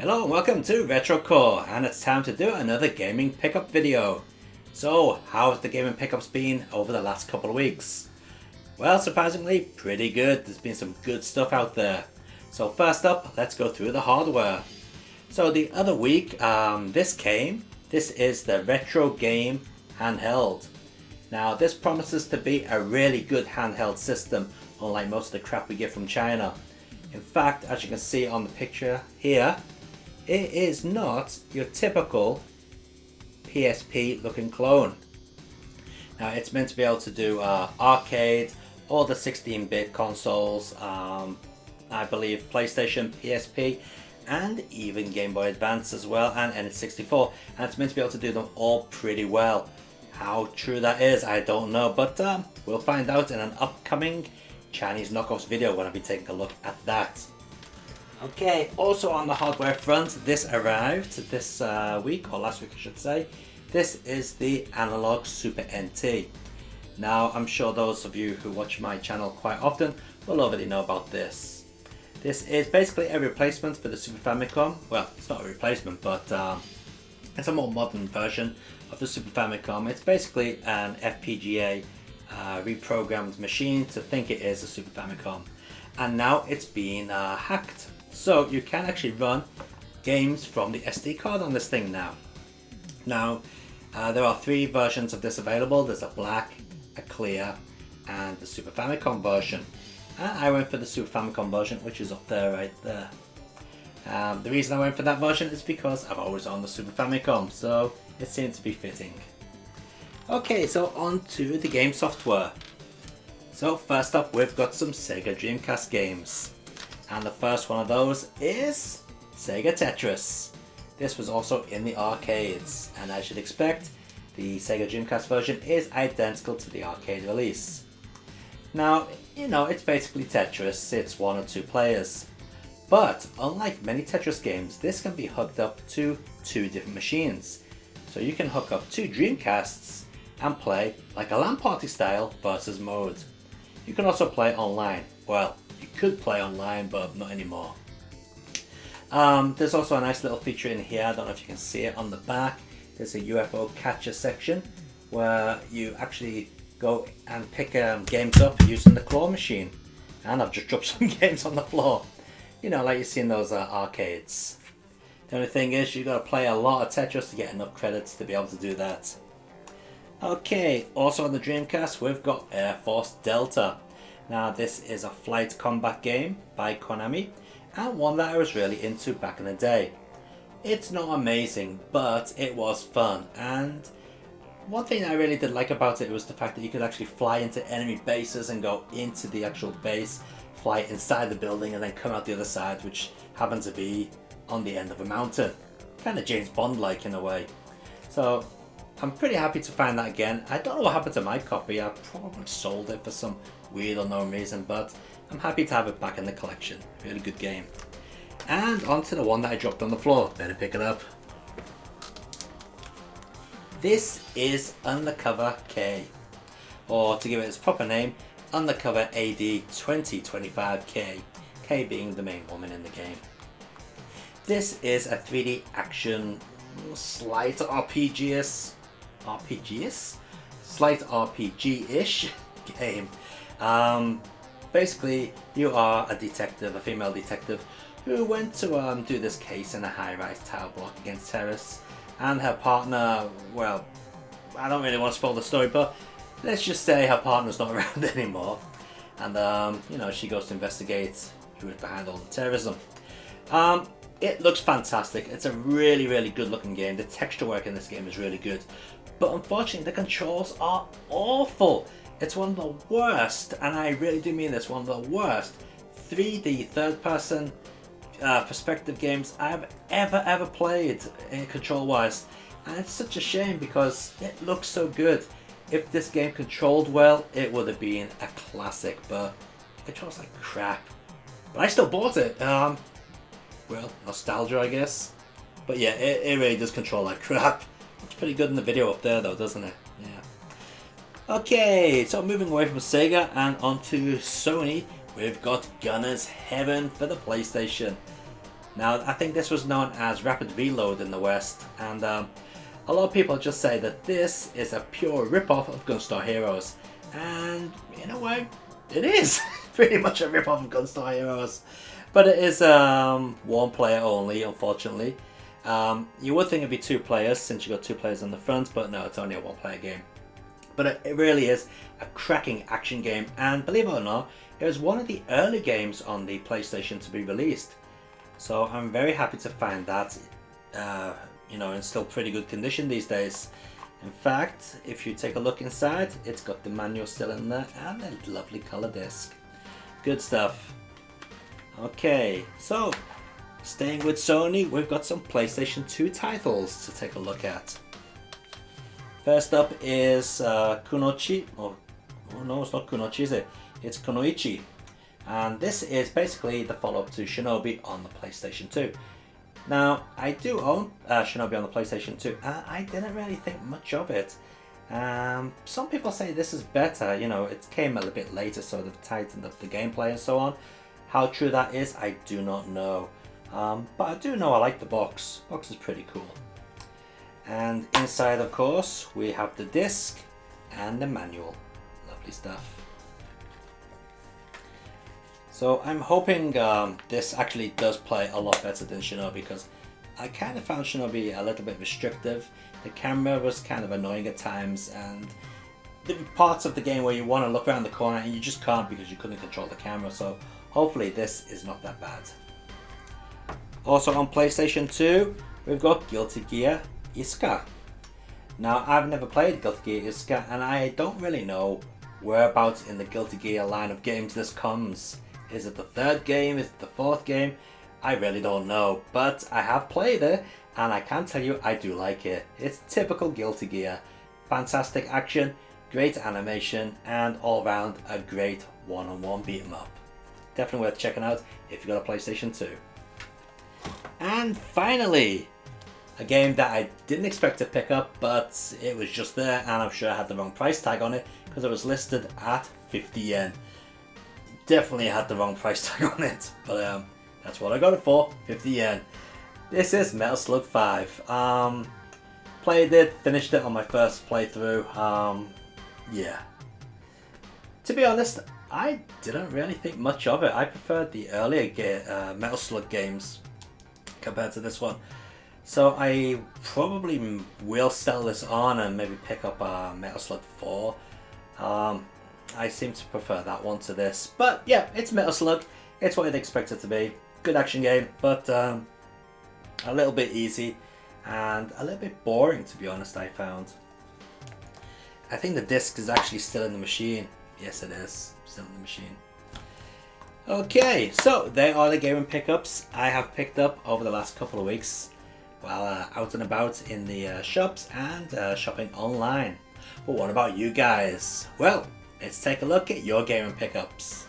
Hello and welcome to RetroCore, and it's time to do another gaming pickup video. So, how have the gaming pickups been over the last couple of weeks? Well, surprisingly, pretty good. There's been some good stuff out there. So first up, let's go through the hardware. So the other week, this is the Retro Game handheld. Now this promises to be a really good handheld system, unlike most of the crap we get from China. In fact, as you can see on the picture here, it is not your typical PSP looking clone. Now it's meant to be able to do arcade, all the 16-bit consoles, I believe PlayStation, PSP, and even Game Boy Advance as well, and N64, and it's meant to be able to do them all pretty well. How true that is, I don't know, but we'll find out in an upcoming Chinese knockoffs video when I'll be taking a look at that. Okay, also on the hardware front, this arrived this week, or last week I should say. This is the Analog Super NT. Now, I'm sure those of you who watch my channel quite often will already know about this. This is basically a replacement for the Super Famicom. Well, it's not a replacement, but it's a more modern version of the Super Famicom. It's basically an FPGA reprogrammed machine to think it is a Super Famicom. And now it's been hacked. So you can actually run games from the SD card on this thing now. Now, there are three versions of this available. There's a black, a clear, and the Super Famicom version. I went for the Super Famicom version, which is up there right there. The reason I went for that version is because I've always owned the Super Famicom, so it seemed to be fitting. Okay, so on to the game software. So first up, we've got some Sega Dreamcast games. And the first one of those is Sega Tetris. This was also in the arcades, and as you'd expect, the Sega Dreamcast version is identical to the arcade release. Now, you know, it's basically Tetris, it's one or two players. But unlike many Tetris games, this can be hooked up to two different machines. So you can hook up two Dreamcasts and play like a LAN party style versus mode. You can also play online. Well, you could play online, but not anymore. There's also a nice little feature in here, I don't know if you can see it on the back. There's a UFO catcher section where you actually go and pick games up using the claw machine. And I've just dropped some games on the floor. You know, like you see in those arcades. The only thing is, you've got to play a lot of Tetris to get enough credits to be able to do that. Okay, also on the Dreamcast, we've got Air Force Delta. Now this is a flight combat game by Konami, and one that I was really into back in the day. It's not amazing, but it was fun, and one thing I really did like about it was the fact that you could actually fly into enemy bases and go into the actual base, fly inside the building and then come out the other side, which happened to be on the end of a mountain. Kind of James Bond-like in a way. So I'm pretty happy to find that again. I don't know what happened to my copy. I probably sold it for some weird or known reason, but I'm happy to have it back in the collection. Really good game. And on to the one that I dropped on the floor. Better pick it up. This is Undercover K, or to give it its proper name, Undercover AD 2025K, K being the main woman in the game. This is a 3D action, slight RPG-ish game. Basically, you are a detective, a female detective, who went to do this case in a high-rise tower block against terrorists, and her partner, well, I don't really want to spoil the story, but let's just say her partner's not around anymore, and you know, she goes to investigate who is behind all the terrorism. It looks fantastic. It's a really, really good looking game. The texture work in this game is really good, but unfortunately the controls are awful. It's one of the worst, and I really do mean this, one of the worst 3D third person perspective games I've ever played control wise, and it's such a shame because it looks so good. If this game controlled well, it would have been a classic, but it controls like crap. But I still bought it. Well, nostalgia, I guess. But yeah, it really does control like crap. Looks pretty good in the video up there though, doesn't it? Yeah. Okay, so moving away from Sega and onto Sony, we've got Gunner's Heaven for the PlayStation. Now, I think this was known as Rapid Reload in the West, and a lot of people just say that this is a pure rip-off of Gunstar Heroes, and in a way, it is pretty much a rip-off of Gunstar Heroes. But it is one player only, unfortunately. You would think it'd be 2 players since you got 2 players on the front, but no, it's only a 1-player game. But it really is a cracking action game, and believe it or not, it was one of the early games on the PlayStation to be released. So I'm very happy to find that, in still pretty good condition these days. In fact, if you take a look inside, it's got the manual still in there and a lovely color disc. Good stuff. Okay, so staying with Sony, we've got some PlayStation 2 titles to take a look at. First up is Kunoichi. Oh no, it's not Kunoichi, is it? It's Kunoichi. And this is basically the follow-up to Shinobi on the PlayStation 2. Now, I do own Shinobi on the PlayStation 2, and I didn't really think much of it. Some people say this is better, it came a little bit later, so they've tightened up the gameplay and so on. How true that is, I do not know. But I do know I like the box. The box is pretty cool. And inside, of course, we have the disc and the manual. Lovely stuff. So I'm hoping this actually does play a lot better than Shinobi, because I kind of found Shinobi a little bit restrictive. The camera was kind of annoying at times, and there were parts of the game where you want to look around the corner and you just can't because you couldn't control the camera. So hopefully this is not that bad. Also on PlayStation 2, we've got Guilty Gear Isuka. Now, I've never played Guilty Gear Isuka, and I don't really know whereabouts in the Guilty Gear line of games this comes. Is it the 3rd game? Is it the 4th game? I really don't know, but I have played it, and I can tell you I do like it. It's typical Guilty Gear. Fantastic action, great animation, and all round a great one-on-one beat 'em up. Definitely worth checking out if you've got a PlayStation 2. And finally, a game that I didn't expect to pick up, but it was just there, and I'm sure I had the wrong price tag on it because it was listed at 50 yen. Definitely had the wrong price tag on it, but that's what I got it for, 50 yen. This is Metal Slug 5. Played it, finished it on my first playthrough. Yeah. To be honest, I didn't really think much of it. I preferred the earlier Metal Slug games compared to this one. So I probably will sell this on and maybe pick up Metal Slug 4. I seem to prefer that one to this. But yeah, it's Metal Slug. It's what you'd expect it to be. Good action game, but a little bit easy and a little bit boring, to be honest, I found. I think the disc is actually still in the machine. Yes, it is. Still in the machine. Okay, so there are the gaming pickups I have picked up over the last couple of weeks while out and about in the shops and shopping online. But what about you guys? Well, let's take a look at your gaming pickups.